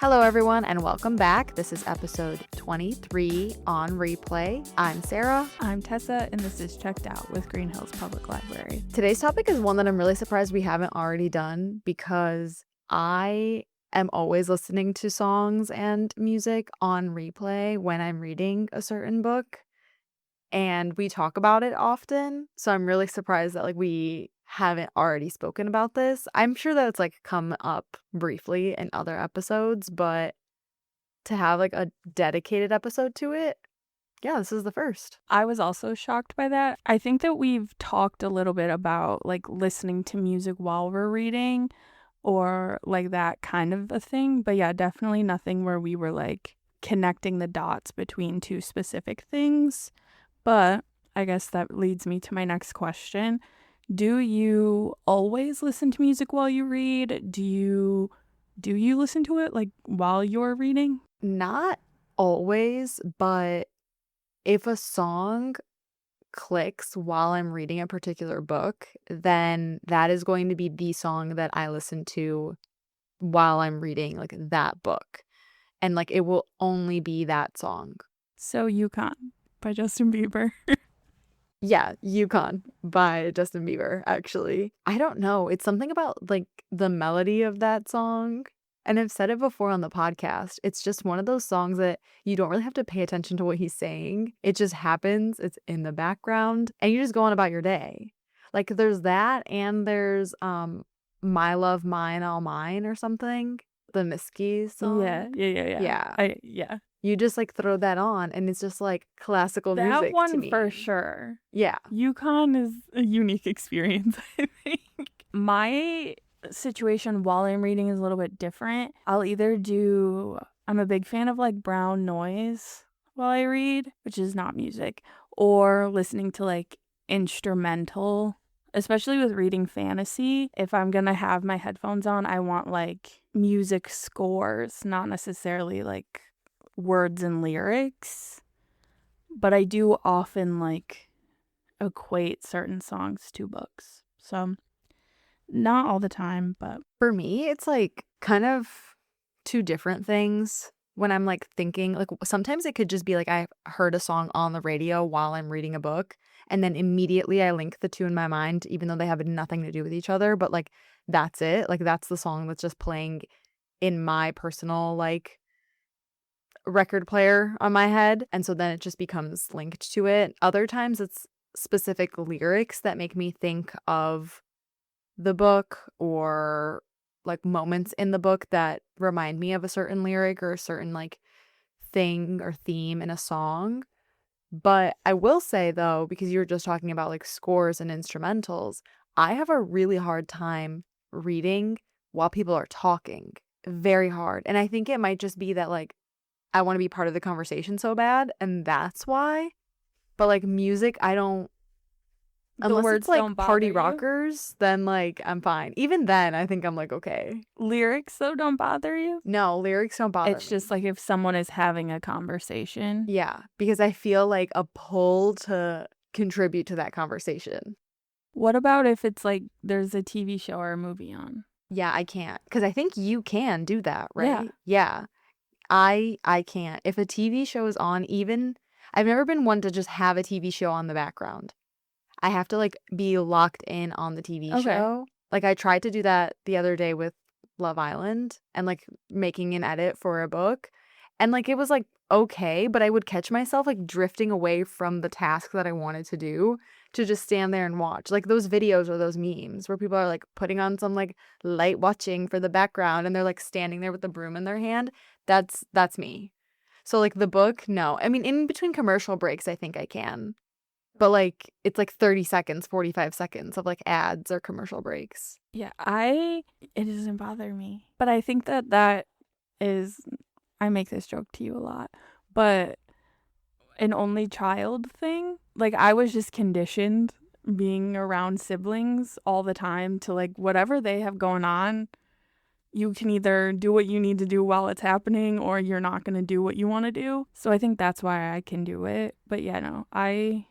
Hello, everyone, and welcome back. This is episode 23 on replay. I'm Sarah. I'm Tessa, and this is Checked Out with Green Hills Public Library. Today's topic is one that I'm really surprised we haven't already done because I am always listening to songs and music on replay when I'm reading a certain book, and we talk about it often. So I'm really surprised that we haven't already spoken about this. I'm sure that it's come up briefly in other episodes, but to have a dedicated episode to it, yeah, this is the first. I was also shocked by that. I think that we've talked a little bit about listening to music while we're reading or that kind of a thing. But yeah, definitely nothing where we were connecting the dots between two specific things. But I guess that leads me to my next question. Do you always listen to music while you read? Do you listen to it while you're reading? Not always, but if a song clicks while I'm reading a particular book, then that is going to be the song that I listen to while I'm reading that book. And it will only be that song. So Yukon by Justin Bieber. Yeah, Yukon by Justin Bieber, actually. I don't know. It's something about the melody of that song. And I've said it before on the podcast. It's just one of those songs that you don't really have to pay attention to what he's saying. It just happens. It's in the background and you just go on about your day. There's that, and there's My Love, Mine, All Mine or something. The Miskies song. Yeah. You just throw that on and it's just classical music That one to me. for sure. Yeah. Yukon is a unique experience, I think. My situation while I'm reading is a little bit different. I'm a big fan of brown noise while I read, which is not music, or listening to instrumental, especially with reading fantasy. If I'm gonna have my headphones on, I want music scores, not necessarily words and lyrics, but I do often equate certain songs to books. So not all the time, but for me it's kind of two different things. When I'm thinking, sometimes it could just be I heard a song on the radio while I'm reading a book, and then immediately I link the two in my mind, even though they have nothing to do with each other, but that's it. That's the song that's just playing in my personal record player on my head, and so then it just becomes linked to it. Other times it's specific lyrics that make me think of the book, or moments in the book that remind me of a certain lyric or a certain thing or theme in a song. But I will say, though, because you were just talking about scores and instrumentals, I have a really hard time reading while people are talking. Very hard. And I think it might just be that I want to be part of the conversation so bad, and that's why. But music, I don't. Unless words it's don't bother party you? rockers, then I'm fine. Even then, I think I'm okay. Lyrics though don't bother you? No, lyrics don't bother It's me. just if someone is having a conversation. Yeah, because I feel a pull to contribute to that conversation. What about if it's there's a TV show or a movie on? Yeah, I can't, because I think you can do that, right? Yeah. I can't. If a TV show is on, even I've never been one to just have a TV show on the background. I have to be locked in on the TV show. I tried to do that the other day with Love Island and making an edit for a book, and it was okay, but I would catch myself drifting away from the task that I wanted to do to just stand there and watch those videos or those memes where people are putting on some light watching for the background, and they're standing there with the broom in their hand. That's me. So the book, no. I mean, in between commercial breaks I think I can. But it's 30 seconds, 45 seconds of ads or commercial breaks. Yeah, it doesn't bother me. But I think that is, I make this joke to you a lot, but an only child thing. I was just conditioned being around siblings all the time to whatever they have going on, you can either do what you need to do while it's happening, or you're not going to do what you want to do. So I think that's why I can do it. But yeah, no, I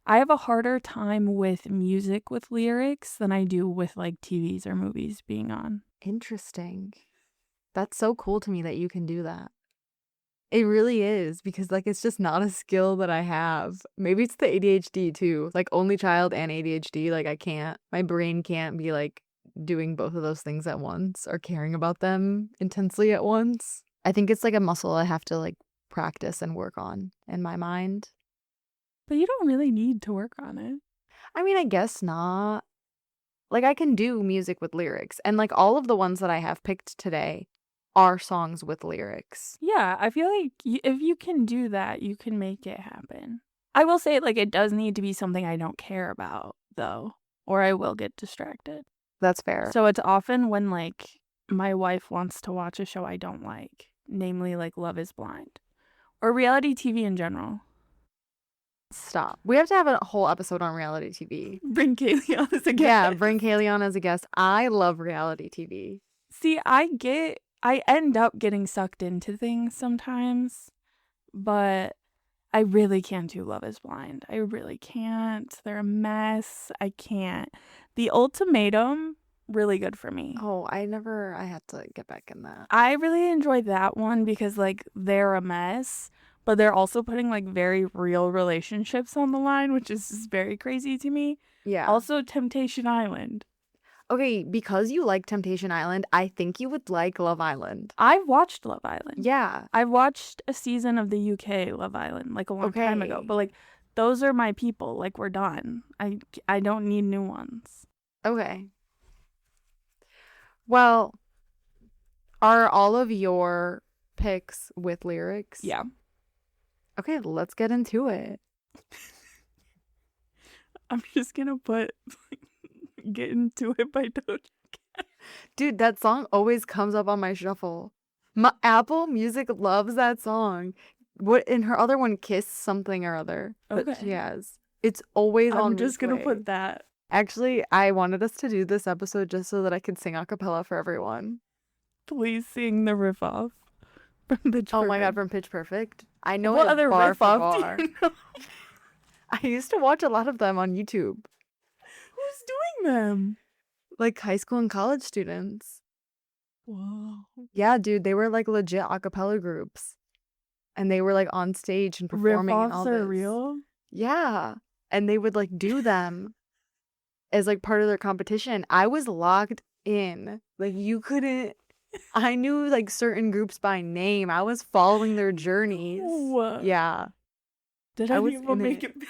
have a harder time with music with lyrics than I do with TVs or movies being on. Interesting. That's so cool to me that you can do that. It really is, because, like, it's just not a skill that I have. Maybe it's the ADHD too, like, only child and ADHD, like, my brain can't be, like, doing both of those things at once or caring about them intensely at once. I think it's, like, a muscle I have to, like, practice and work on in my mind. But you don't really need to work on it. I mean, I guess not. Like, I can do music with lyrics, and, like, all of the ones that I have picked today are songs with lyrics. Yeah, I feel like if you can do that, you can make it happen. I will say, like, it does need to be something I don't care about, though, or I will get distracted. That's fair. So it's often when, like, my wife wants to watch a show I don't like, namely, like, Love is Blind, or reality TV in general. Stop. We have to have a whole episode on reality TV. Bring Kaylee on as a guest. Yeah, bring Kaylee on as a guest. I love reality TV. See, I end up getting sucked into things sometimes, but I really can't do Love is Blind. I really can't. They're a mess. I can't. The Ultimatum, really good for me. Oh, I had to get back in that. I really enjoy that one because, like, they're a mess, but they're also putting, like, very real relationships on the line, which is just very crazy to me. Yeah. Also, Temptation Island. Okay, because you like Temptation Island, I think you would like Love Island. I've watched Love Island. Yeah. I've watched a season of the UK Love Island, like, a long time ago. But, like, those are my people. Like, we're done. I don't need new ones. Okay. Well, are all of your picks with lyrics? Yeah. Okay, let's get into it. I'm just gonna put Get Into It by Doja Cat. Dude, that song always comes up on my shuffle. My Apple Music loves that song. What in her other one, Kiss something or other that she has. It's always on. I'm just gonna replay. put that. Actually, I wanted us to do this episode just so that I could sing a cappella for everyone. Please sing the riff off from Pitch Perfect. Oh my god, from Pitch Perfect? I know what it other bar riff for off bar. do you know? I used to watch a lot of them on YouTube. Who's doing them? Like high school and college students. Whoa. Yeah, dude, they were like legit a cappella groups. And they were like on stage and performing and all Riff-offs are this. real? Yeah. And they would like do them as like part of their competition. I was locked in. Like you couldn't. I knew like certain groups by name. I was following their journeys. No. Yeah. Did I I was even in make it. it big?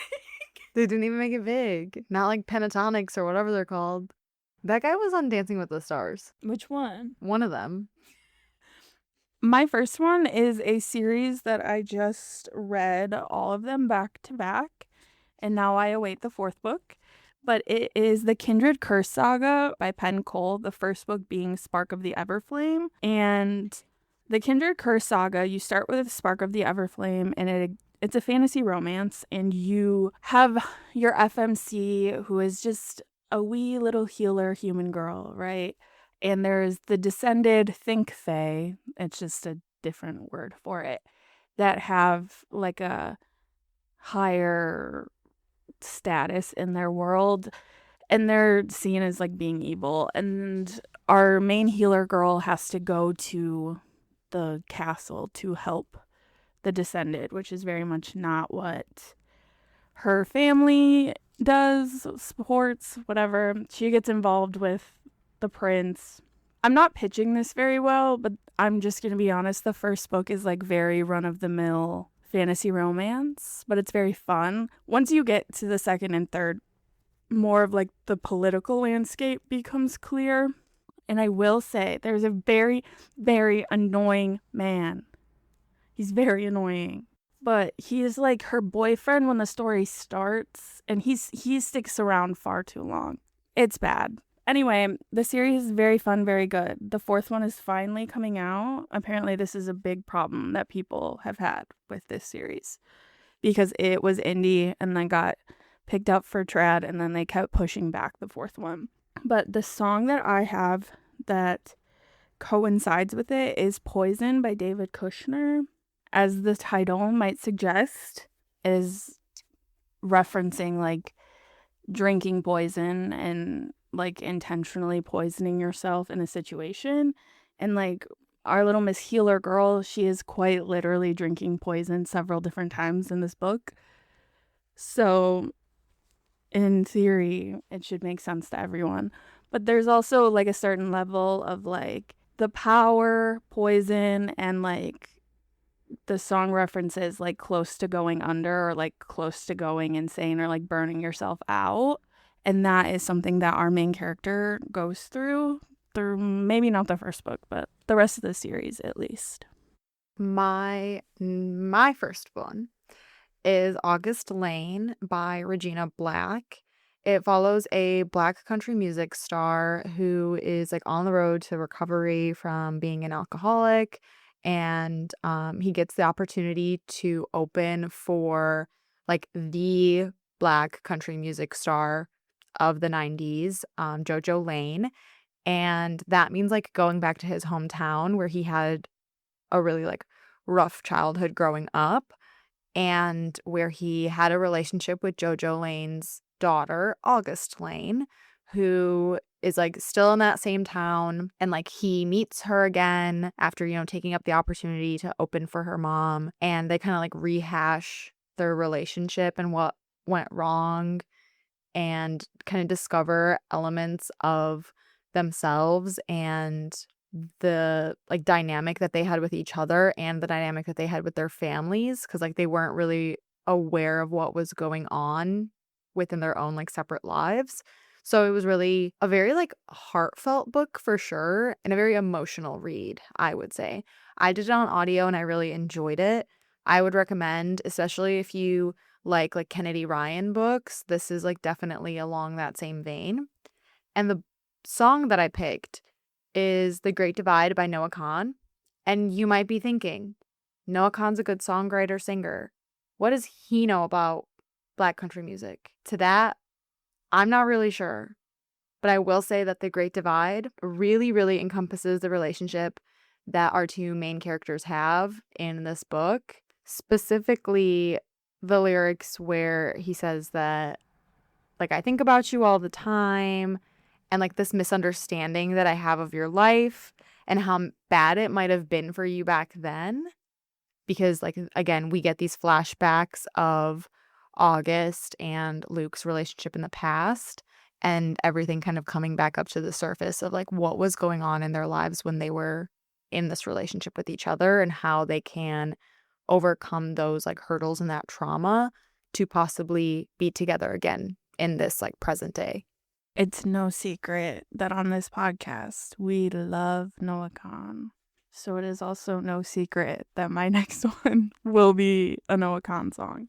They didn't even make it big. Not like Pentatonics or whatever they're called. That guy was on Dancing with the Stars. Which one? One of them. My first one is a series that I just read all of them back to back, and now I await the fourth book. But it is the Kindred Curse Saga by Penn Cole, the first book being Spark of the Everflame. And the Kindred Curse Saga, you start with Spark of the Everflame, and it's a fantasy romance, and you have your FMC, who is just a wee little healer human girl, right? And there's the descended Think Fae, it's just a different word for it, that have like a higher status in their world, and they're seen as like being evil. And our main healer girl has to go to the castle to help the descended, which is very much not what her family does, supports, whatever. She gets involved with the prince. I'm not pitching this very well, but I'm just gonna be honest, the first book is like very run-of-the-mill fantasy romance, but it's very fun. Once you get to the second and third, more of like the political landscape becomes clear. And I will say there's a very, very annoying man. He's very annoying. But he is like her boyfriend when the story starts, and he sticks around far too long. It's bad. Anyway, the series is very fun, very good. The fourth one is finally coming out. Apparently, this is a big problem that people have had with this series because it was indie and then got picked up for trad, and then they kept pushing back the fourth one. But the song that I have that coincides with it is Poison by David Kushner. As the title might suggest, is referencing like drinking poison and like intentionally poisoning yourself in a situation. And like our little Miss Healer girl, she is quite literally drinking poison several different times in this book. So in theory, it should make sense to everyone. But there's also like a certain level of like the power, poison, and like the song references like close to going under or like close to going insane or like burning yourself out. And that is something that our main character goes through maybe not the first book, but the rest of the series at least. My first one is August Lane by Regina Black. It follows a Black country music star who is like on the road to recovery from being an alcoholic, and he gets the opportunity to open for like the Black country music star of the 90s, JoJo Lane. And that means like going back to his hometown where he had a really like rough childhood growing up, and where he had a relationship with JoJo Lane's daughter, August Lane, who is like still in that same town. And like he meets her again after, taking up the opportunity to open for her mom. And they kind of like rehash their relationship and what went wrong, and kind of discover elements of themselves and the like dynamic that they had with each other and the dynamic that they had with their families, because like they weren't really aware of what was going on within their own like separate lives. So it was really a very like heartfelt book for sure, and a very emotional read, I would say. I did it on audio and I really enjoyed it. I would recommend, especially if you like Kennedy Ryan books, this is like definitely along that same vein. And the song that I picked is The Great Divide by Noah Kahan. And you might be thinking, Noah Kahan's a good songwriter, singer. What does he know about Black country music? To that, I'm not really sure. But I will say that The Great Divide really, really encompasses the relationship that our two main characters have in this book. Specifically, the lyrics where he says that, like, I think about you all the time, and like this misunderstanding that I have of your life and how bad it might have been for you back then. Because like, again, we get these flashbacks of August and Luke's relationship in the past, and everything kind of coming back up to the surface of like what was going on in their lives when they were in this relationship with each other, and how they can overcome those like hurdles and that trauma to possibly be together again in this like present day. It's no secret that on this podcast, we love Noah Kahan. So it is also no secret that my next one will be a Noah Kahan song.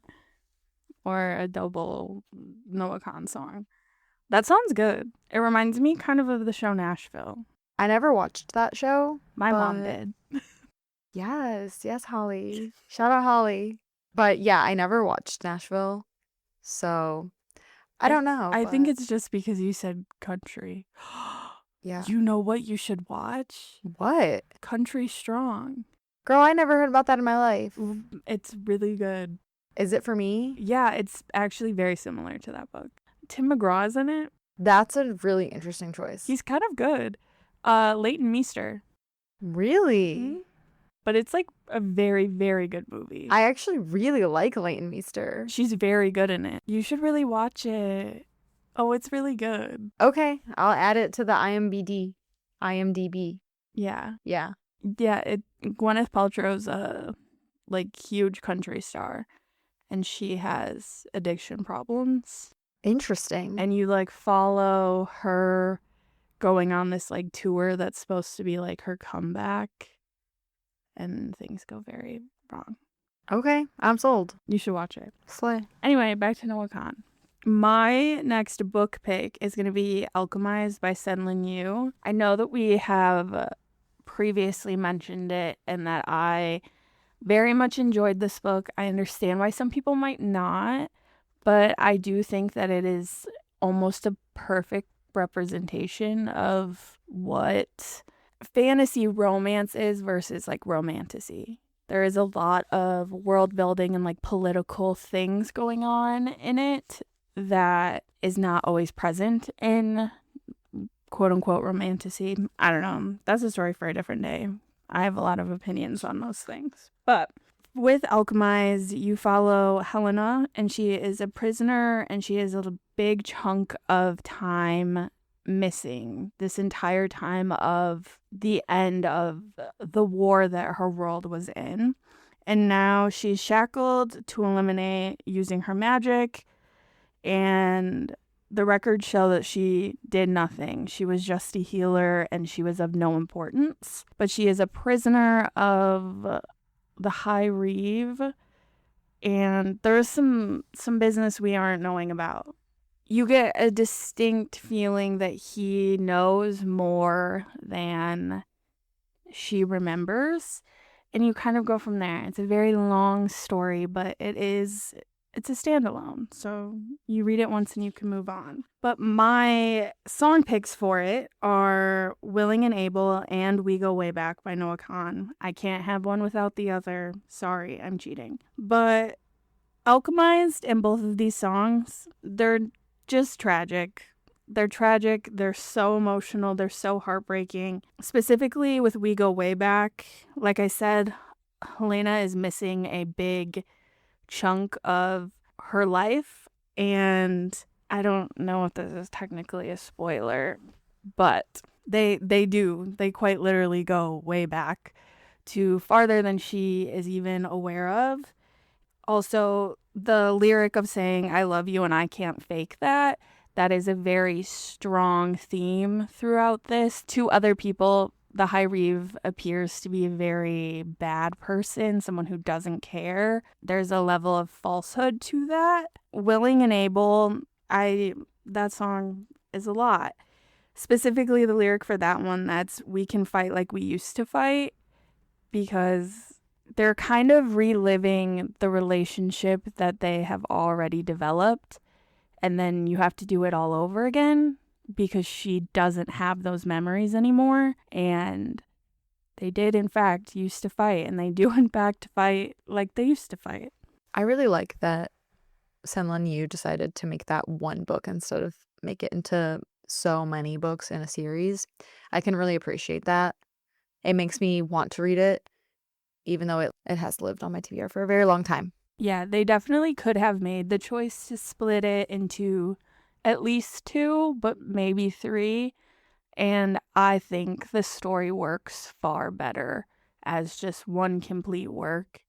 Or a double Noah Kahan song. That sounds good. It reminds me kind of the show Nashville. I never watched that show. My mom did. Yes, Holly. Shout out Holly. But yeah, I never watched Nashville. So I don't know. I think it's just because you said country. Yeah. You know what you should watch? What? Country Strong. Girl, I never heard about that in my life. It's really good. Is it for me? Yeah, it's actually very similar to that book. Tim McGraw is in it. That's a really interesting choice. He's kind of good. Leighton Meester. Really? Mm-hmm. But it's like a very, very good movie. I actually really like Leighton Meester. She's very good in it. You should really watch it. Oh, it's really good. Okay, I'll add it to the IMDb. Yeah. Yeah. Yeah, Gwyneth Paltrow's a like huge country star, and she has addiction problems. Interesting. And you like follow her going on this like tour that's supposed to be like her comeback, and things go very wrong. Okay, I'm sold. You should watch it. Slay. Anyway, back to Noah Kahan. My next book pick is going to be Alchemized by Sen-Lin Yu. I know that we have previously mentioned it and that I very much enjoyed this book. I understand why some people might not, but I do think that it is almost a perfect representation of what fantasy romance is versus like romantasy. There is a lot of world building and like political things going on in it that is not always present in quote unquote romantasy. I don't know. That's a story for a different day. I have a lot of opinions on those things. But with Alchemize, you follow Helena, and she is a prisoner, and she has a big chunk of time missing this entire time of the end of the war that her world was in. And now she's shackled to eliminate using her magic, and the records show that she did nothing. She was just a healer and she was of no importance. But she is a prisoner of the High Reeve, and there's some business we aren't knowing about. You get a distinct feeling that he knows more than she remembers, and you kind of go from there. It's a very long story, but it's a standalone, so you read it once and you can move on. But my song picks for it are Willing and Able and We Go Way Back by Noah Kahan. I can't have one without the other. Sorry, I'm cheating. But Alchemized and both of these songs, they're just tragic. They're tragic. They're so emotional. They're so heartbreaking. Specifically with We Go Way Back, like I said, Helena is missing a big chunk of her life, and I don't know if this is technically a spoiler, but they quite literally go way back to farther than she is even aware of. Also, the lyric of saying I love you and I can't fake that is a very strong theme throughout this. To other people, the High Reeve appears to be a very bad person, someone who doesn't care. There's a level of falsehood to that. Willing and Able, that song is a lot. Specifically, the lyric for that one, that's we can fight like we used to fight, because they're kind of reliving the relationship that they have already developed, and then you have to do it all over again because she doesn't have those memories anymore. And they did, in fact, used to fight, and they do, in fact, fight like they used to fight. I really like that Senlin Yu decided to make that one book instead of make it into so many books in a series. I can really appreciate that. It makes me want to read it, even though it has lived on my TBR for a very long time. Yeah, they definitely could have made the choice to split it into at least 2, but maybe 3. And I think the story works far better as just one complete work,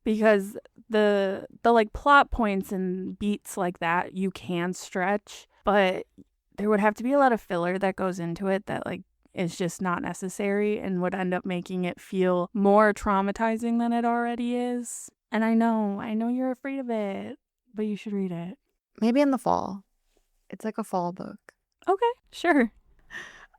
because the like plot points and beats like that you can stretch, but there would have to be a lot of filler that goes into it that like is just not necessary and would end up making it feel more traumatizing than it already is. And I know you're afraid of it, but you should read it. Maybe in the fall. It's like a fall book. Okay, sure.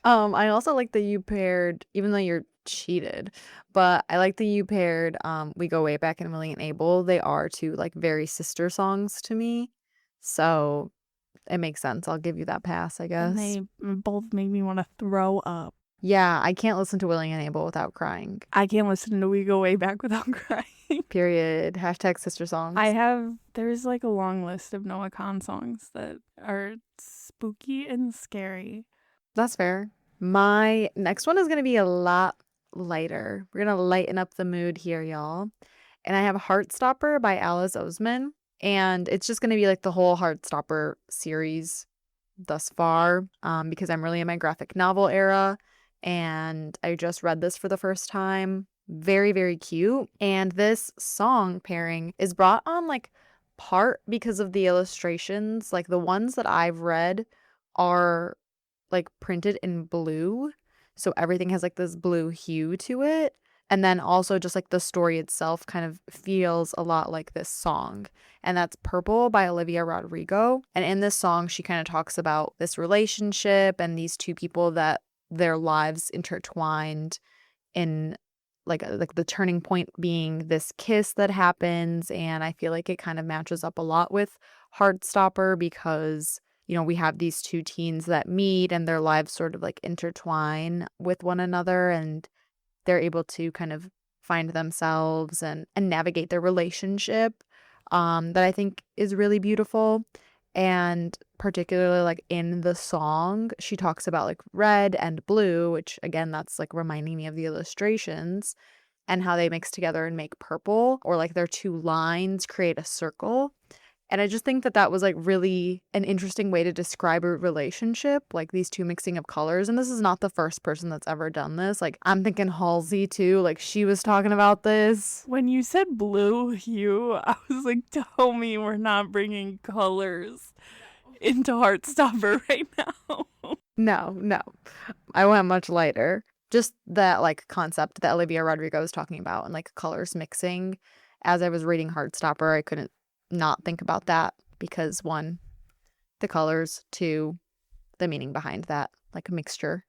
I also like that you paired, even though you're cheated, but I like that you paired We Go Way Back and Willing and Able. They are 2 like very sister songs to me. So it makes sense. I'll give you that pass, I guess. And they both make me want to throw up. Yeah, I can't listen to Willing and Able without crying. I can't listen to We Go Way Back without crying. Period. # sister songs. There's like a long list of Noah Kahan songs that are spooky and scary. That's fair. My next one is going to be a lot lighter. We're going to lighten up the mood here, y'all. And I have Heartstopper by Alice Oseman. And it's just going to be like the whole Heartstopper series thus far, because I'm really in my graphic novel era. And I just read this for the first time. Very, very cute. And this song pairing is brought on like part because of the illustrations. Like the ones that I've read are like printed in blue. So everything has like this blue hue to it. And then also just like the story itself kind of feels a lot like this song. And that's Purple by Olivia Rodrigo. And in this song, she kind of talks about this relationship and these 2 people that their lives intertwined in like the turning point being this kiss that happens. And I feel like it kind of matches up a lot with Heartstopper because, you know, we have these 2 teens that meet and their lives sort of like intertwine with one another, and they're able to kind of find themselves and navigate their relationship, that I think is really beautiful. And particularly like in the song, she talks about like red and blue, which again, that's like reminding me of the illustrations and how they mix together and make purple, or like their two lines create a circle. And I just think that that was like really an interesting way to describe a relationship, like these two mixing of colors. And this is not the first person that's ever done this. Like I'm thinking Halsey too, like she was talking about this. When you said blue hue, I was like, tell me we're not bringing colors into Heartstopper right now. No. I went much lighter. Just that like concept that Olivia Rodrigo was talking about and like colors mixing. As I was reading Heartstopper, I couldn't not think about that because one, the colors, two, the meaning behind that, like a mixture.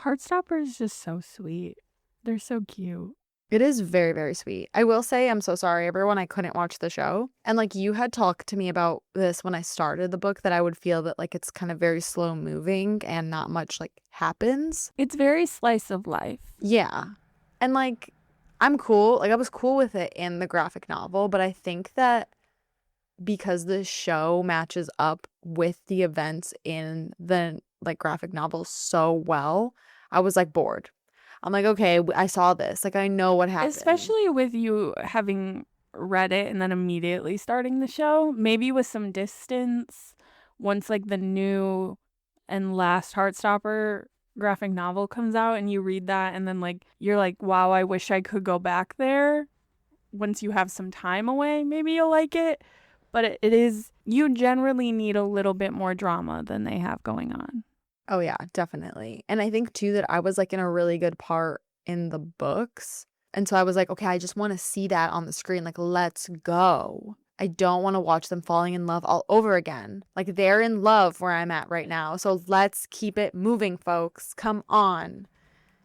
Heartstopper is just so sweet. They're so cute. It is very, very sweet. I will say I'm so sorry, everyone. I couldn't watch the show. And like you had talked to me about this when I started the book, that I would feel that like it's kind of very slow moving and not much like happens. It's very slice of life. Yeah. And like I'm cool. Like I was cool with it in the graphic novel, but I think that because the show matches up with the events in the like graphic novel so well, I was like bored. I'm like, okay, I saw this. Like, I know what happened. Especially with you having read it and then immediately starting the show. Maybe with some distance, once like the new and last Heartstopper graphic novel comes out and you read that and then like you're like, wow, I wish I could go back there. Once you have some time away, maybe you'll like it. But it is, you generally need a little bit more drama than they have going on. Oh, yeah, definitely. And I think, too, that I was, like, in a really good part in the books. And so I was like, okay, I just want to see that on the screen. Like, let's go. I don't want to watch them falling in love all over again. Like, they're in love where I'm at right now. So let's keep it moving, folks. Come on.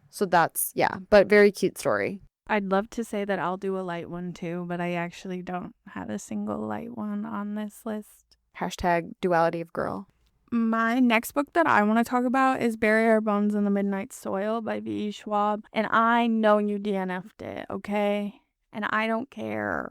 So that's, yeah, but very cute story. I'd love to say that I'll do a light one, too, but I actually don't have a single light one on this list. Hashtag duality of girl. My next book that I want to talk about is Bury Our Bones in the Midnight Soil by V.E. Schwab. And I know you DNF'd it, okay? And I don't care.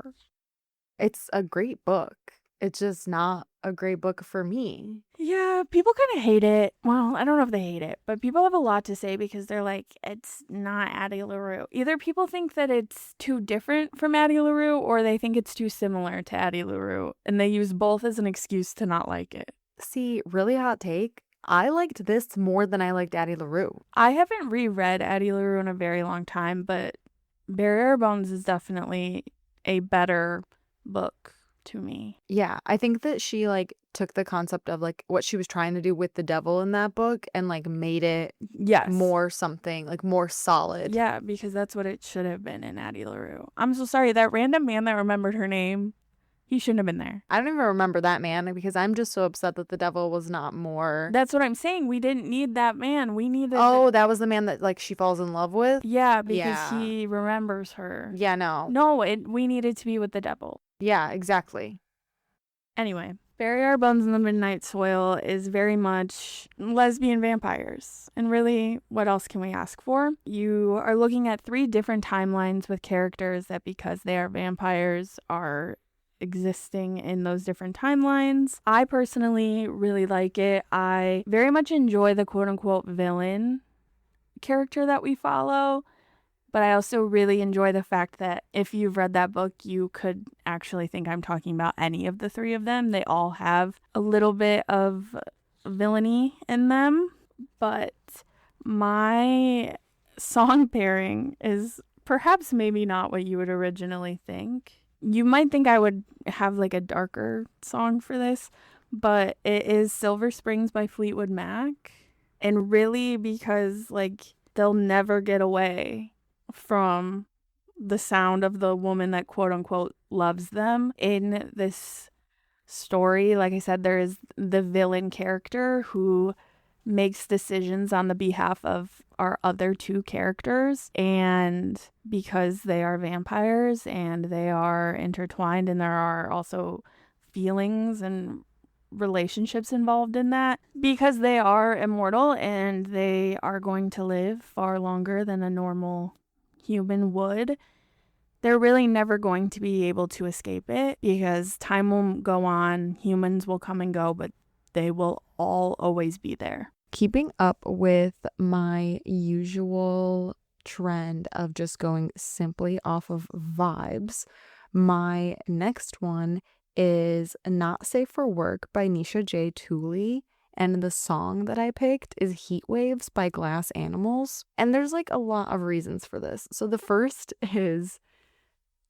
It's a great book. It's just not a great book for me. Yeah, people kind of hate it. Well, I don't know if they hate it, but people have a lot to say because they're like, it's not Addie LaRue. Either people think that it's too different from Addie LaRue or they think it's too similar to Addie LaRue. And they use both as an excuse to not like it. See, really hot take. I liked this more than I liked Addie LaRue. I haven't reread Addie LaRue in a very long time, but Bury Our Bones is definitely a better book to me. Yeah, I think that she like took the concept of like what she was trying to do with the devil in that book and like made it more something like more solid. Yeah, because that's what it should have been in Addie LaRue. I'm so sorry, that random man that remembered her name, he shouldn't have been there. I don't even remember that man because I'm just so upset that the devil was not more. That's what I'm saying. We didn't need that man. We needed. Oh, that was the man that like she falls in love with? Yeah, because he remembers her. Yeah, no. No, we needed to be with the devil. Yeah, exactly. Anyway, Bury Our Bones in the Midnight Soil is very much lesbian vampires. And really, what else can we ask for? You are looking at 3 different timelines with characters that, because they are vampires, are existing in those different timelines. I personally really like it. I very much enjoy the quote-unquote villain character that we follow. But I also really enjoy the fact that if you've read that book, you could actually think I'm talking about any of the 3 of them. They all have a little bit of villainy in them. But my song pairing is perhaps maybe not what you would originally think. You might think I would have like a darker song for this, but it is Silver Springs by Fleetwood Mac. And really because like they'll never get away from the sound of the woman that quote unquote loves them in this story. Like I said, there is the villain character who makes decisions on the behalf of our other 2 characters, and because they are vampires and they are intertwined and there are also feelings and relationships involved in that, because they are immortal and they are going to live far longer than a normal human would, they're really never going to be able to escape it because time will go on, humans will come and go, but they will all always be there. Keeping up with my usual trend of just going simply off of vibes, my next one is Not Safe for Work by Nisha J. Tooley. And the song that I picked is Heat Waves by Glass Animals. And there's like a lot of reasons for this. So the first is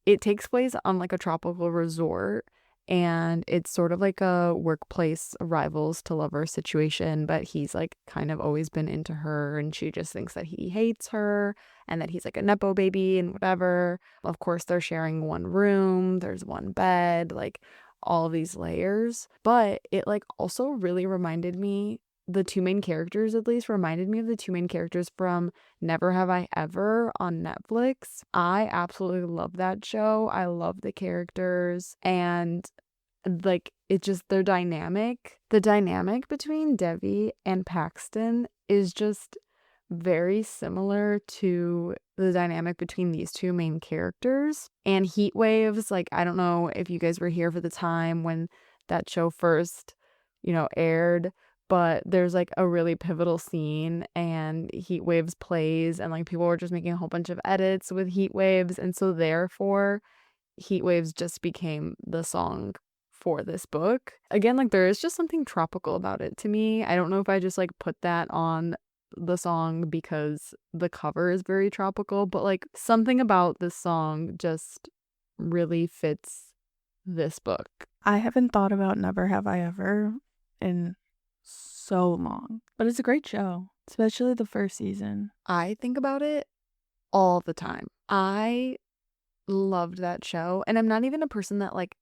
it takes place on like a tropical resort, and it's sort of like a workplace rivals to lovers situation, but he's like kind of always been into her and she just thinks that he hates her and that he's like a nepo baby and whatever. Of course, they're sharing one room, there's one bed, like all these layers. But it like also really reminded me, the two main characters at least reminded me of the two main characters from Never Have I Ever on Netflix. I absolutely love that show. I love the characters, and like it just the dynamic between Devi and Paxton is just very similar to the dynamic between these two main characters. And Heat Waves, like I don't know if you guys were here for the time when that show first, aired, but there's like a really pivotal scene and Heat Waves plays, and like people were just making a whole bunch of edits with Heat Waves, and so therefore Heat Waves just became the song for this book. Again, like there is just something tropical about it to me. I don't know if I just like put that on the song because the cover is very tropical, but like something about this song just really fits this book. I haven't thought about Never Have I Ever in so long, but it's a great show, especially the first season. I think about it all the time. I loved that show, and I'm not even a person that like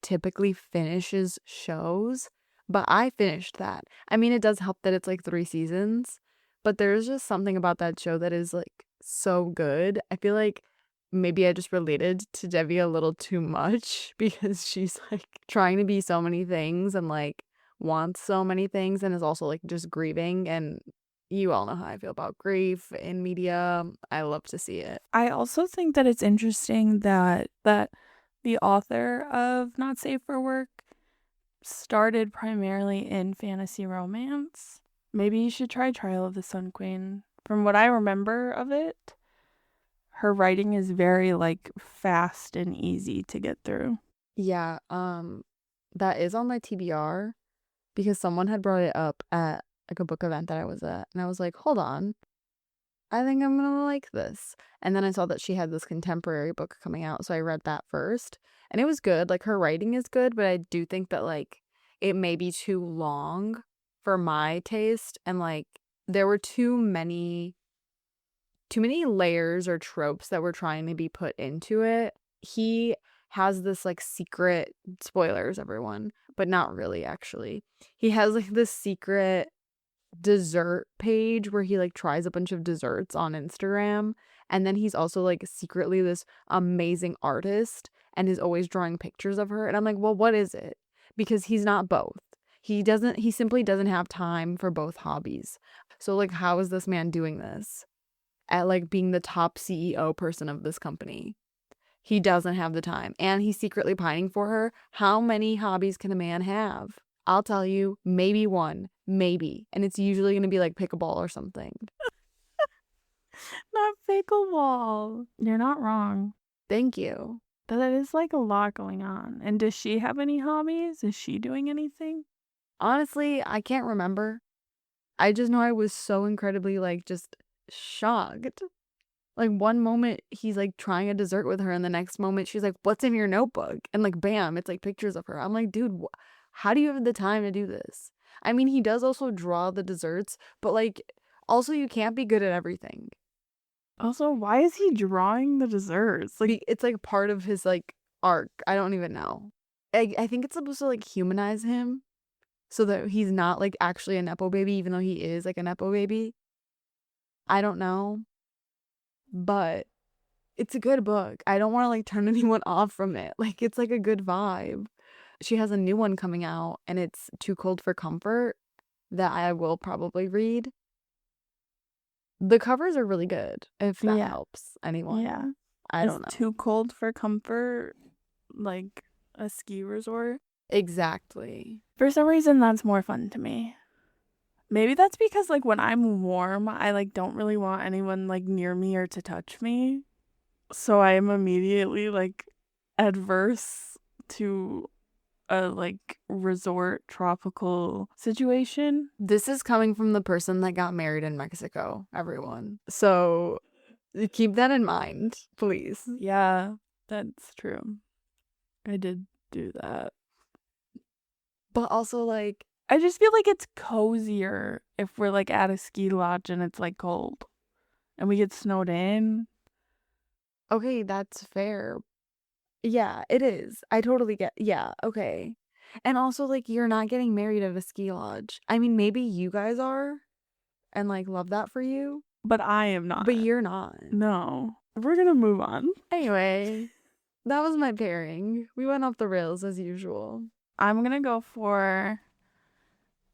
typically finishes shows, but I finished that. I mean, it does help that it's like 3 seasons, but there's just something about that show that is like so good. I feel like maybe I just related to Devi a little too much because she's like trying to be so many things and like wants so many things and is also like just grieving, and you all know how I feel about grief in media. I love to see it. I also think that it's interesting that the author of Not Safe for Work started primarily in fantasy romance. Maybe you should try Trial of the Sun Queen. From what I remember of it, her writing is very like fast and easy to get through. Yeah, that is on my TBR because someone had brought it up at like a book event that I was at, and I was like, hold on, I think I'm gonna like this. And then I saw that she had this contemporary book coming out, so I read that first, and it was good. Like her writing is good, but I do think that like it may be too long for my taste, and like there were too many layers or tropes that were trying to be put into it. He has this like secret, spoilers everyone, but not really actually. He has like this secret dessert page where he like tries a bunch of desserts on Instagram, and then he's also like secretly this amazing artist and is always drawing pictures of her, and I'm like, well, what is it? Because he's not both. He simply doesn't have time for both hobbies. So like how is this man doing this at like being the top CEO person of this company? He doesn't have the time, and he's secretly pining for her. How many hobbies can a man have? I'll tell you, maybe one, maybe. And it's usually going to be like pickleball or something. Not pickleball. You're not wrong. Thank you. That is like a lot going on. And does she have any hobbies? Is she doing anything? Honestly, I can't remember. I just know I was so incredibly like just shocked. Like one moment he's like trying a dessert with her, and the next moment she's like, what's in your notebook? And like bam, it's like pictures of her. I'm like, dude, how do you have the time to do this? I mean, he does also draw the desserts, but like also you can't be good at everything. Also, why is he drawing the desserts? Like It's like part of his like arc. I don't even know. I think it's supposed to like humanize him so that he's not like actually a nepo baby, even though he is like a nepo baby. I don't know, but it's a good book. I don't want to like turn anyone off from it. Like it's like a good vibe. She has a new one coming out, and it's Too Cold for Comfort that I will probably read. The covers are really good, if that helps anyone. Yeah. I don't know. Too Cold for Comfort like a ski resort? Exactly. For some reason, that's more fun to me. Maybe that's because, like, when I'm warm, I, like, don't really want anyone, like, near me or to touch me. So I am immediately, like, adverse to a, like, resort tropical situation. This is coming from the person that got married in Mexico, everyone. So keep that in mind, please. Yeah, that's true. I did do that. But also, like, I just feel like it's cozier if we're, like, at a ski lodge and it's, like, cold and we get snowed in. okay, that's fair. Yeah, it is. I totally get, yeah, okay. And also, like, you're not getting married at a ski lodge. I mean, maybe you guys are and, like, love that for you, But I am not. but you're not. No. We're gonna move on. Anyway, that was my pairing. We went off the rails as usual. I'm gonna go for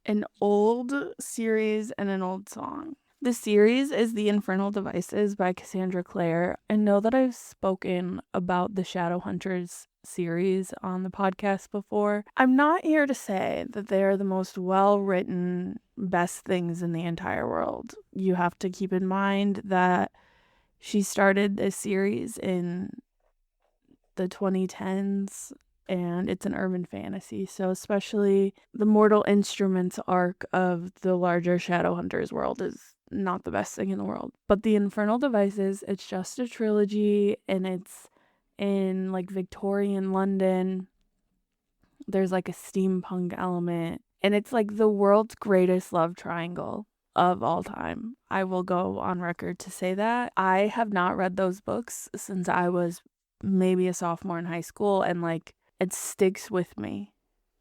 an old series and an old song. The series is The Infernal Devices by Cassandra Clare. I know that I've spoken about the Shadowhunters series on the podcast before. I'm not here to say that they are the most well-written, best things in the entire world. You have to keep in mind that she started this series in the 2010s and it's an urban fantasy. So especially the Mortal Instruments arc of the larger Shadowhunters world is not the best thing in the world. But the Infernal Devices, it's just a trilogy and it's in like Victorian London. There's like a steampunk element and it's like the world's greatest love triangle of all time. I will go on record to say that. I have not read those books since I was maybe a sophomore in high school and like it sticks with me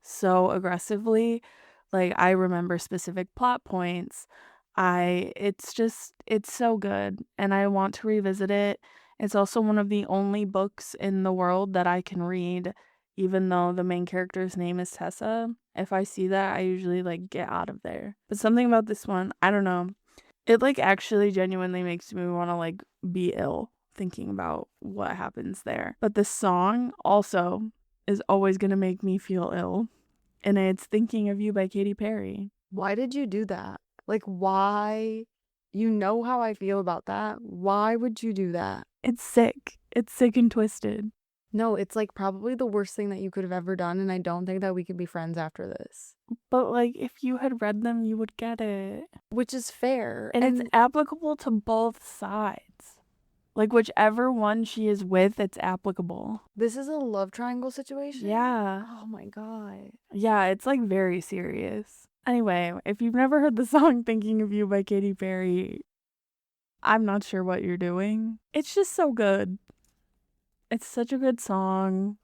so aggressively. Like I remember specific plot points. It's so good and I want to revisit it. It's also one of the only books in the world that I can read even though the main character's name is Tessa. If I see that, I usually like get out of there. But something about this one, I don't know. It like actually genuinely makes me want to like be ill thinking about what happens there. But the song also is always going to make me feel ill. And it's Thinking of You by Katy Perry. Why did you do that? Like, why? You know how I feel about that. Why would you do that? It's sick. It's sick and twisted. No, it's like probably the worst thing that you could have ever done, and I don't think that we could be friends after this. But like, if you had read them, you would get it. Which is fair. And it's applicable to both sides. Like, whichever one she is with, it's applicable. This is a love triangle situation? Yeah. Oh my god. Yeah, it's like very serious. Anyway, if you've never heard the song Thinking of You by Katy Perry, I'm not sure what you're doing. It's just so good. It's such a good song.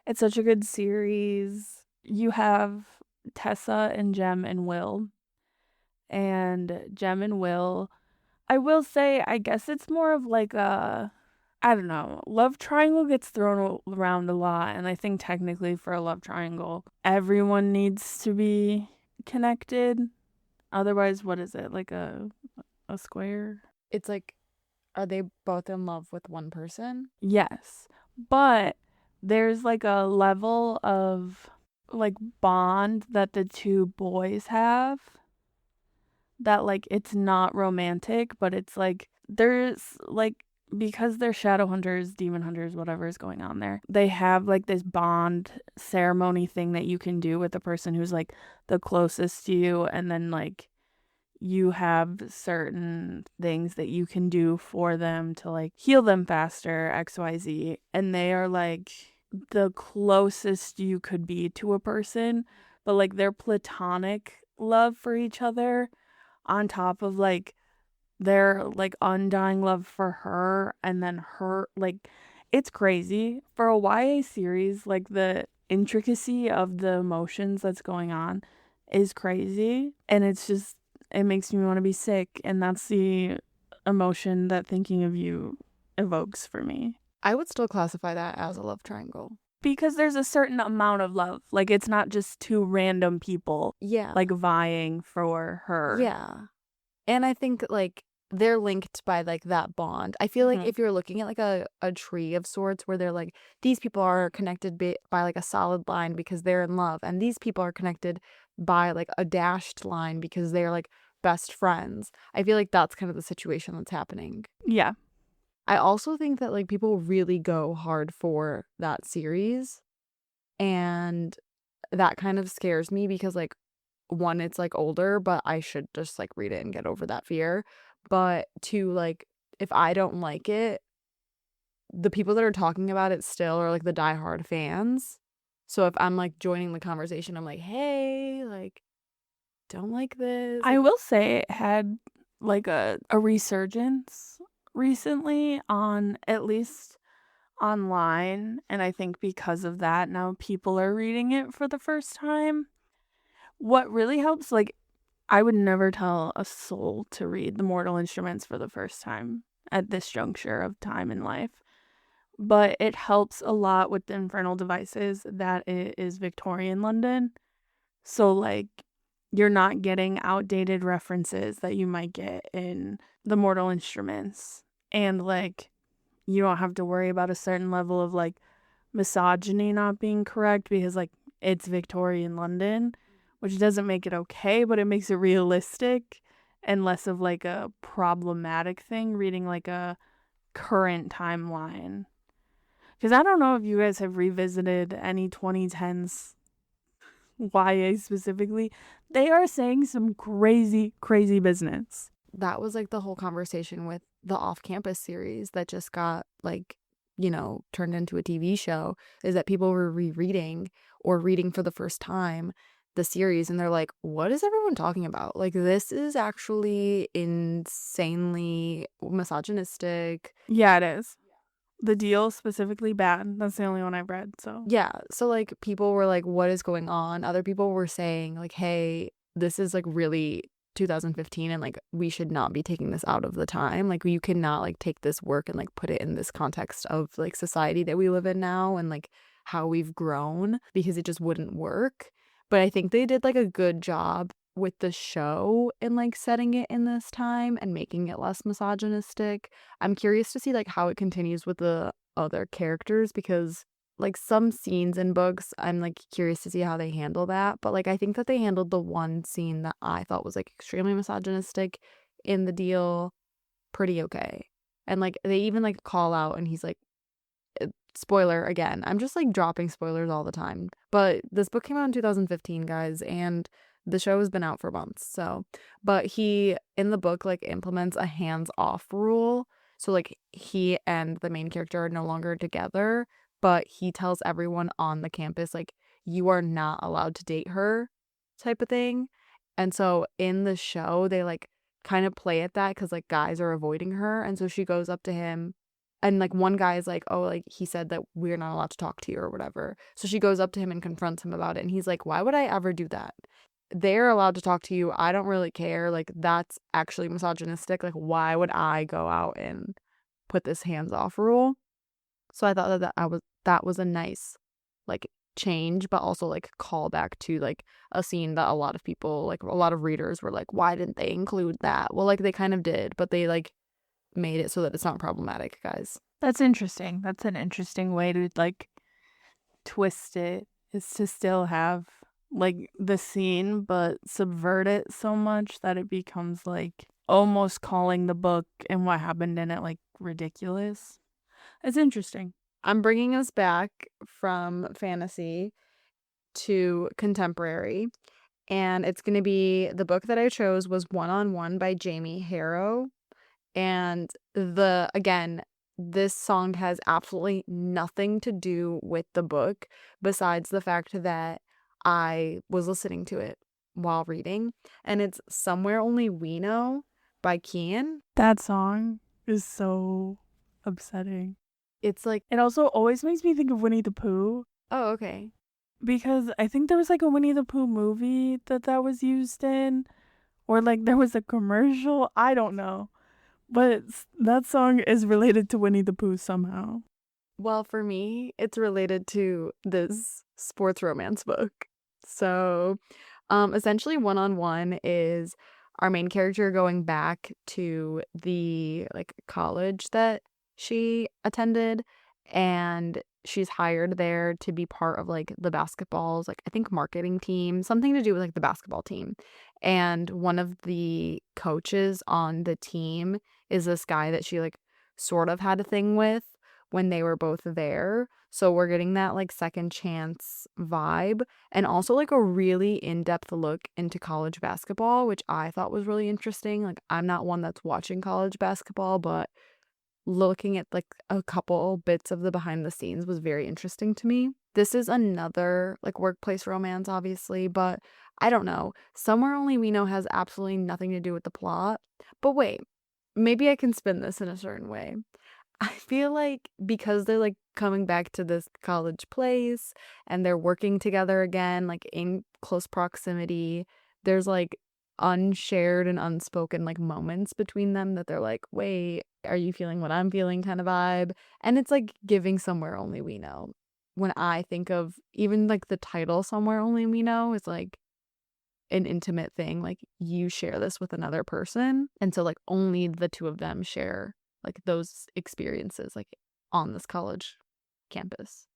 It's such a good series. You have Tessa and Jem and Will. And Jem and Will, I will say, I guess it's more of like a, I don't know, love triangle gets thrown around a lot. And I think technically for a love triangle, everyone needs to be connected. Otherwise, what is it? Like a square? It's like, are they both in love with one person? Yes. But there's like a level of like bond that the two boys have that like it's not romantic, but it's like there's like because they're shadow hunters, demon hunters, whatever is going on there, they have like this bond ceremony thing that you can do with the person who's like the closest to you, and then like you have certain things that you can do for them to like heal them faster, XYZ, and they are like the closest you could be to a person, but like their platonic love for each other on top of like their like undying love for her, and then her like it's crazy for a YA series. Like the intricacy of the emotions that's going on is crazy, and it's just it makes me want to be sick, and that's the emotion that Thinking of You evokes for me. I would still classify that as a love triangle. Because there's a certain amount of love. Like, it's not just two random people, Yeah. like, vying for her. Yeah. And I think, like, they're linked by like that bond. I feel like Mhm. if you're looking at like a tree of sorts where they're like these people are connected by like a solid line because they're in love, and these people are connected by like a dashed line because they're like best friends. I feel like that's kind of the situation that's happening. Yeah. I also think that like people really go hard for that series, and that kind of scares me because like one, it's like older, but I should just like read it and get over that fear. But two, like if I don't like it, the people that are talking about it still are like the diehard fans. So if I'm like joining the conversation, I'm like, hey, like, don't like this. I Like, will say it had like a resurgence recently on at least online, and I think because of that now people are reading it for the first time. What really helps, like, I would never tell a soul to read The Mortal Instruments for the first time at this juncture of time in life, but it helps a lot with the Infernal Devices that it is Victorian London. So, like, you're not getting outdated references that you might get in The Mortal Instruments. And, like, you don't have to worry about a certain level of, like, misogyny not being correct because, like, it's Victorian London, which doesn't make it okay, but it makes it realistic and less of, like, a problematic thing reading, like, a current timeline. Because I don't know if you guys have revisited any 2010s YA specifically. They are saying some crazy, crazy business. that was like the whole conversation with the off-campus series that just got like, you know, turned into a TV show, is that people were rereading or reading for the first time the series, and they're like, what is everyone talking about? Like, this is actually insanely misogynistic. Yeah, it is. The Deal specifically bad. That's the only one I've read, so. Yeah, so like people were like, what is going on? Other people were saying like, hey, this is like really 2015, and like we should not be taking this out of the time. Like you cannot like take this work and like put it in this context of like society that we live in now and like how we've grown, because it just wouldn't work. But I think they did like a good job with the show and like setting it in this time and making it less misogynistic. I'm curious to see like how it continues with the other characters, because like some scenes in books, I'm like curious to see how they handle that. But like I think that they handled the one scene that I thought was like extremely misogynistic in The Deal pretty okay. And like they even like call out, and he's like, spoiler again. I'm just like dropping spoilers all the time. But this book came out in 2015, guys, and the show has been out for months. So, but he in the book like implements a hands-off rule. So like he and the main character are no longer together, but he tells everyone on the campus like you are not allowed to date her type of thing. And so in the show they like kind of play at that cuz like guys are avoiding her, and so she goes up to him, and like one guy is like, oh, like he said that we're not allowed to talk to you or whatever. So she goes up to him and confronts him about it, and he's like, why would I ever do that? They're allowed to talk to you. I don't really care. Like that's actually misogynistic. Like why would I go out and put this hands off rule? So I thought that was a nice like change, but also like call back to like a scene that a lot of people, like a lot of readers were like, why didn't they include that? Well, like they kind of did, but they like made it so that it's not problematic, guys. That's interesting. That's an interesting way to, like, twist it, is to still have, like, the scene, but subvert it so much that it becomes, like, almost calling the book and what happened in it, like, ridiculous. It's interesting. I'm bringing us back from fantasy to contemporary, and it's going to be, the book that I chose was One on One by Jamie Harrow. And again, this song has absolutely nothing to do with the book besides the fact that I was listening to it while reading, and it's Somewhere Only We Know by Kian. That song is so upsetting. It's like, It also always makes me think of Winnie the Pooh, oh, okay. because I think there was, like, a Winnie the Pooh movie that was used in, or, like, there was a commercial. I don't know. But that song is related to Winnie the Pooh somehow. Well, for me, it's related to this sports romance book. So, essentially, One on One is our main character going back to the like college that she attended, and she's hired there to be part of like the basketball's like I think marketing team, something to do with like the basketball team. And one of the coaches on the team is this guy that she like sort of had a thing with when they were both there. So we're getting that like second chance vibe, and also like a really in-depth look into college basketball, which I thought was really interesting. Like I'm not one that's watching college basketball, but looking at like a couple bits of the behind the scenes was very interesting to me. This is another like workplace romance, obviously, but I don't know. Somewhere Only We Know has absolutely nothing to do with the plot. But wait, maybe I can spin this in a certain way. I feel like because they're like coming back to this college place and they're working together again, like in close proximity, there's like unshared and unspoken like moments between them that they're like, wait, are you feeling what I'm feeling kind of vibe? And it's like giving Somewhere Only We Know. When I think of even like the title Somewhere Only We Know is like an intimate thing. Like you share this with another person. And so like only the two of them share like those experiences like on this college campus.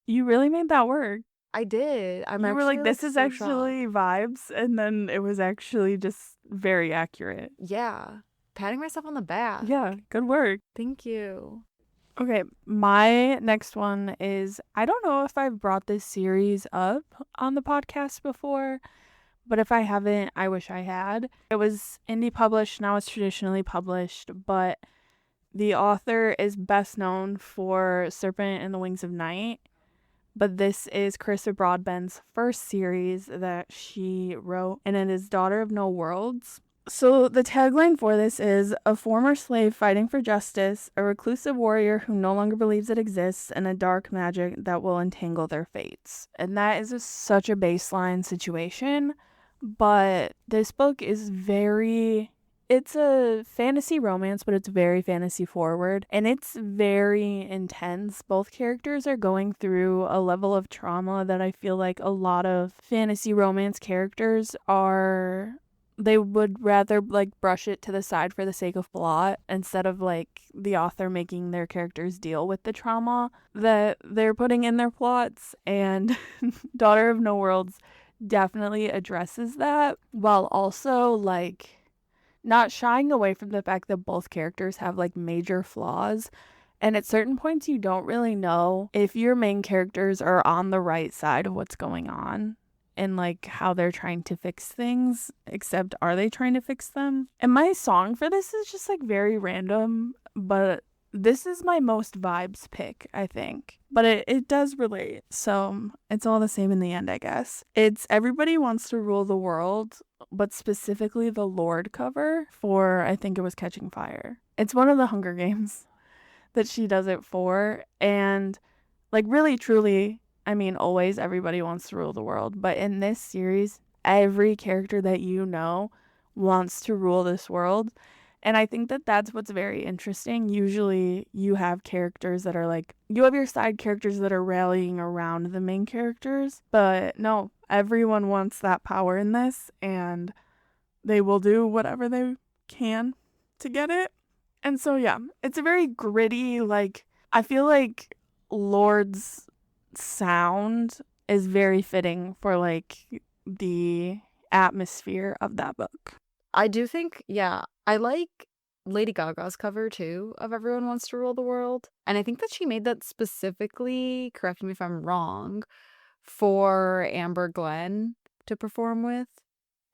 You really made that work. I did. I'm You were like, actually this is so actually shocked. vibes, and then it was actually just very accurate. Yeah. Patting myself on the back. Yeah, good work. Thank you. Okay, my next one is, I don't know if I've brought this series up on the podcast before, but if I haven't, I wish I had. It was indie published, now it's traditionally published, but the author is best known for Serpent and the Wings of Night. But this is Carissa Broadbent's first series that she wrote, and it is Daughter of No Worlds. So the tagline for this is a former slave fighting for justice, a reclusive warrior who no longer believes it exists, and a dark magic that will entangle their fates. And that is just such a baseline situation. But this book is it's a fantasy romance, but it's very fantasy forward, and it's very intense. Both characters are going through a level of trauma that I feel like a lot of fantasy romance characters are. They would rather like brush it to the side for the sake of plot instead of like the author making their characters deal with the trauma that they're putting in their plots. And Daughter of No Worlds definitely addresses that, while also like not shying away from the fact that both characters have like major flaws. And at certain points, you don't really know if your main characters are on the right side of what's going on and like how they're trying to fix things, except are they trying to fix them? And my song for this is just like very random, but this is my most vibes pick, I think. But it does relate, so it's all the same in the end, I guess. It's Everybody Wants to Rule the World, but specifically the Lorde cover for, I think it was Catching Fire. It's one of the Hunger Games that she does it for, and like really truly, I mean, always everybody wants to rule the world, but in this series, every character that you know wants to rule this world. And I think that that's what's very interesting. Usually you have characters that are like, you have your side characters that are rallying around the main characters, but no, everyone wants that power in this, and they will do whatever they can to get it. And so, yeah, it's a very gritty, like, I feel like Lorde's sound is very fitting for like the atmosphere of that book. I do think, yeah, I like Lady Gaga's cover too of Everyone Wants to Rule the World. And I think that she made that specifically, correct me if I'm wrong, for Amber Glenn to perform with.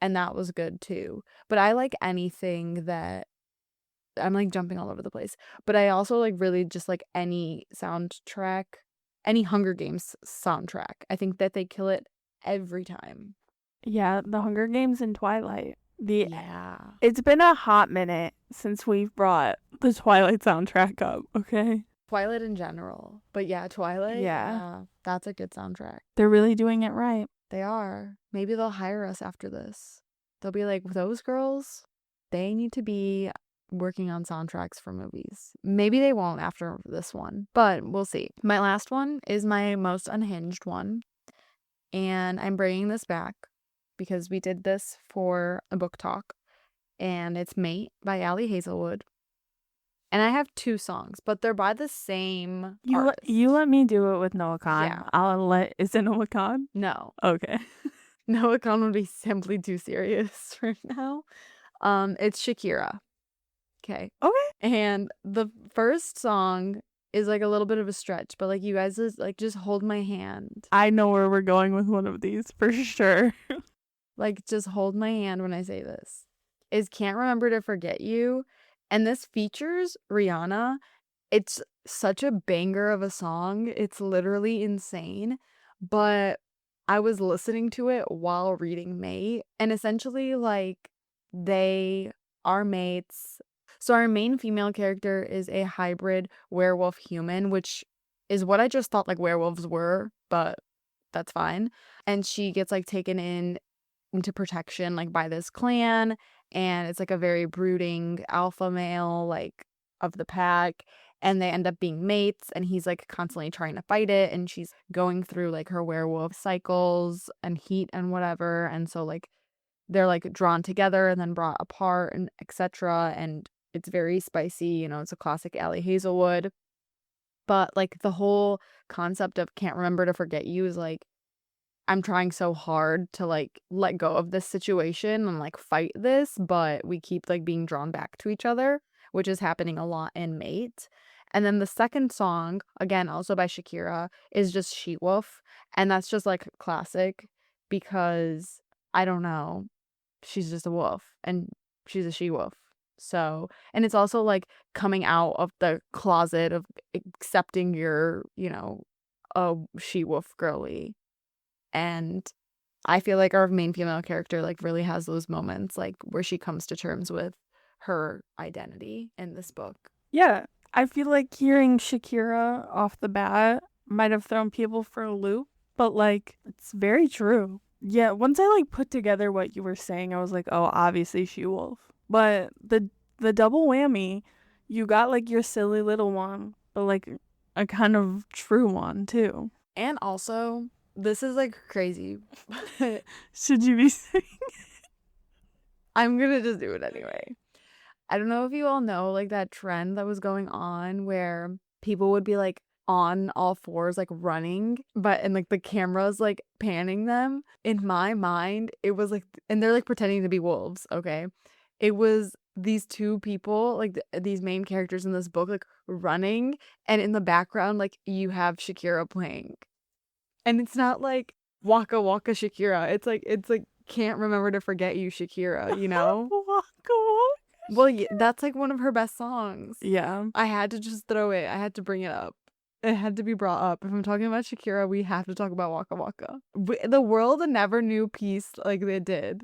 And that was good too. But I like anything that I'm like jumping all over the place. But I also like really just like any soundtrack, any Hunger Games soundtrack. I think that they kill it every time. Yeah, the Hunger Games and Twilight. Yeah. It's been a hot minute since we've brought the Twilight soundtrack up, okay? Twilight in general. But yeah, Twilight. Yeah. That's a good soundtrack. They're really doing it right. They are. Maybe they'll hire us after this. They'll be like, those girls, they need to be working on soundtracks for movies. Maybe they won't after this one, but we'll see. My last one is my most unhinged one, and I'm bringing this back because we did this for a book talk, and it's Mate by Ali Hazelwood. And I have 2 songs, but they're by the same artist. You let me do it with Noah Khan. Yeah. Is it Noah Khan? No. Okay. Noah Khan would be simply too serious right now. It's Shakira. Okay. And the first song is like a little bit of a stretch, but like you guys just hold my hand. I know where we're going with one of these for sure. Like just hold my hand when I say this. Is Can't Remember to Forget You. And this features Rihanna. It's such a banger of a song. It's literally insane. But I was listening to it while reading Mate. And essentially, like, they are mates. So our main female character is a hybrid werewolf human, which is what I just thought like werewolves were, but that's fine. And she gets like taken into protection like by this clan, and it's like a very brooding alpha male like of the pack, and they end up being mates, and he's like constantly trying to fight it, and she's going through like her werewolf cycles and heat and whatever, and so like they're like drawn together and then brought apart and etc. And it's very spicy, you know, it's a classic Ali Hazelwood. But like the whole concept of Can't Remember to Forget You is like, I'm trying so hard to like let go of this situation and like fight this, but we keep like being drawn back to each other, which is happening a lot in Mate. And then the second song, again, also by Shakira, is just She Wolf. And that's just like classic because I don't know, she's just a wolf and she's a she wolf. So, and it's also like coming out of the closet of accepting your, you know, a she wolf girly. And I feel like our main female character like really has those moments like where she comes to terms with her identity in this book. Yeah, I feel like hearing Shakira off the bat might have thrown people for a loop, but like it's very true. Yeah, once I like put together what you were saying, I was like, oh, obviously She Wolf. But the double whammy, you got like your silly little one, but like a kind of true one too. And also, this is like crazy. Should you be saying I'm gonna just do it anyway. I don't know if you all know like that trend that was going on where people would be like on all fours like running, but and like the camera's like panning them. In my mind, it was like, and they're like pretending to be wolves, okay? It was these 2 people, like these main characters in this book, like running, and in the background, like you have Shakira playing. And it's not like Waka Waka Shakira. It's like Can't Remember to Forget You Shakira, you know? Waka Waka? Well, yeah, that's like one of her best songs. Yeah. I had to just throw it. I had to bring it up. It had to be brought up. If I'm talking about Shakira, we have to talk about Waka Waka. The world never knew peace like they did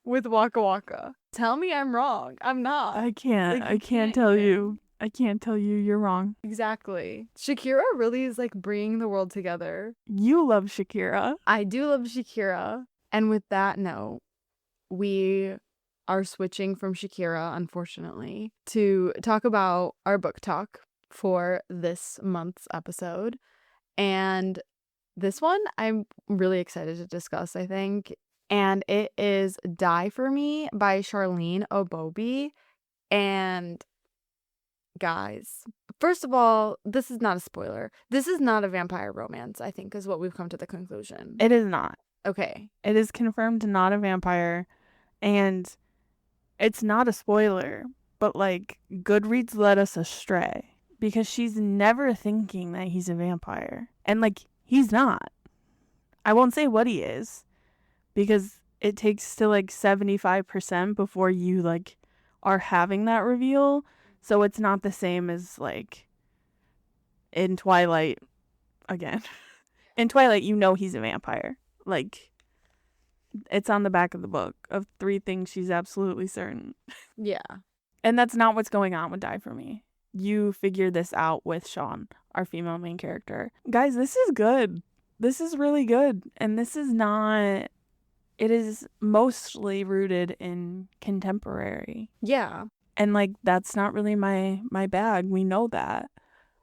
with Waka Waka. Tell me I'm wrong. I'm not. I can't. Like, I can't tell you. I can't tell you you're wrong. Exactly. Shakira really is like bringing the world together. You love Shakira. I do love Shakira. And with that note, we are switching from Shakira, unfortunately, to talk about our book talk for this month's episode. And this one I'm really excited to discuss, I think. And it is Die For Me by Charlene Obobi. And guys, first of all, this is not a spoiler. This is not a vampire romance, I think, is what we've come to the conclusion. It is not. Okay. It is confirmed not a vampire. And it's not a spoiler, but like Goodreads led us astray because she's never thinking that he's a vampire. And like he's not. I won't say what he is because it takes to like 75% before you like are having that reveal. So it's not the same as like in Twilight again. In Twilight, you know he's a vampire. Like it's on the back of the book of 3 things she's absolutely certain. Yeah. And that's not what's going on with Die For Me. You figure this out with Sean, our female main character. Guys, this is good. This is really good. And this is not... It is mostly rooted in contemporary. Yeah. And like that's not really my bag. We know that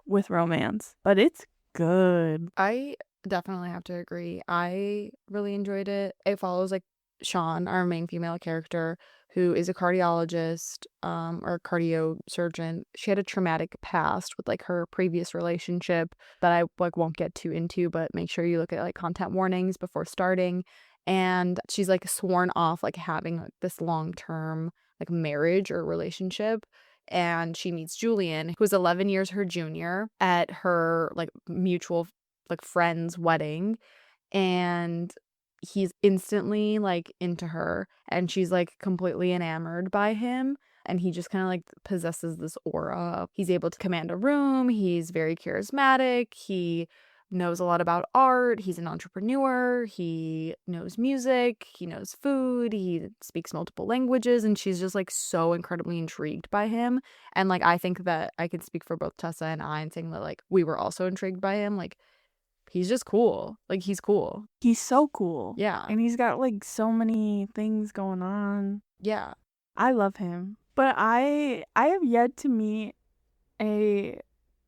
with romance. But it's good. I definitely have to agree. I really enjoyed it. It follows like Sean, our main female character, who is a cardiologist or cardio surgeon. She had a traumatic past with like her previous relationship that I like won't get too into, but make sure you look at like content warnings before starting. And she's like sworn off like having like, this long-term like marriage or relationship. And she meets Julian, who is 11 years her junior, at her like mutual like friend's wedding. And he's instantly like into her, and she's like completely enamored by him, and he just kind of like possesses this aura. He's able to command a room, he's very charismatic, he knows a lot about art, he's an entrepreneur, he knows music, he knows food, he speaks multiple languages, and she's just like so incredibly intrigued by him. And like I think that I can speak for both Tessa and I in saying that like we were also intrigued by him. Like he's just cool. Like he's cool. He's so cool. Yeah. And he's got like so many things going on. Yeah. I love him. But I have yet to meet a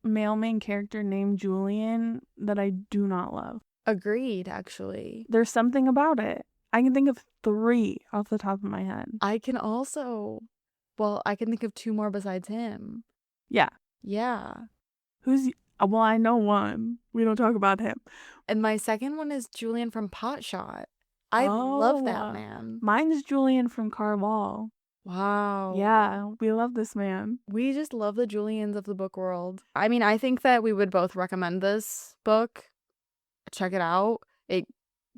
male main character named Julian that I do not love. Agreed, actually. There's something about it. I can think of 3 off the top of my head. I can think of 2 more besides him. Yeah. Yeah. Well, I know one. We don't talk about him. And my second one is Julian from Potshot. I love that man. Mine's Julian from Carval. Wow. Yeah, we love this man. We just love the Julians of the book world. I mean, I think that we would both recommend this book. Check it out. It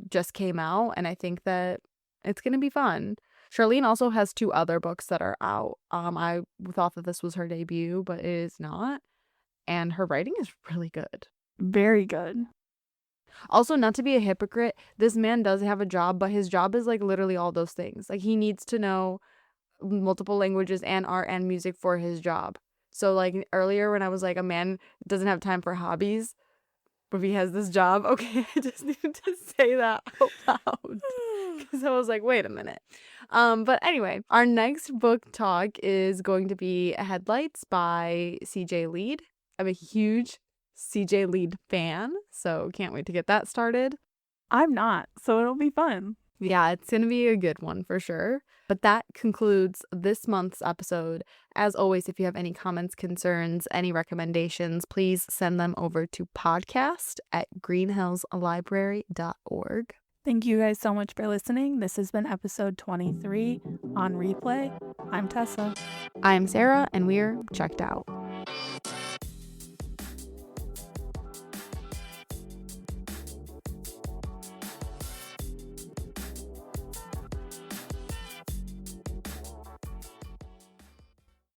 just came out, and I think that it's going to be fun. Charlene also has 2 other books that are out. I thought that this was her debut, but it is not. And her writing is really good. Very good. Also, not to be a hypocrite, this man does have a job, but his job is like literally all those things. Like he needs to know multiple languages and art and music for his job. So like earlier when I was like, a man doesn't have time for hobbies, but if he has this job, okay, I just need to say that out loud. Because I was like, wait a minute. But anyway, our next book talk is going to be Headlights by CJ Lead. I'm a huge CJ Lead fan, so can't wait to get that started. I'm not, so it'll be fun. Yeah, it's going to be a good one for sure. But that concludes this month's episode. As always, if you have any comments, concerns, any recommendations, please send them over to podcast@greenhillslibrary.org. Thank you guys so much for listening. This has been episode 23 on replay. I'm Tessa. I'm Sarah, and we're checked out.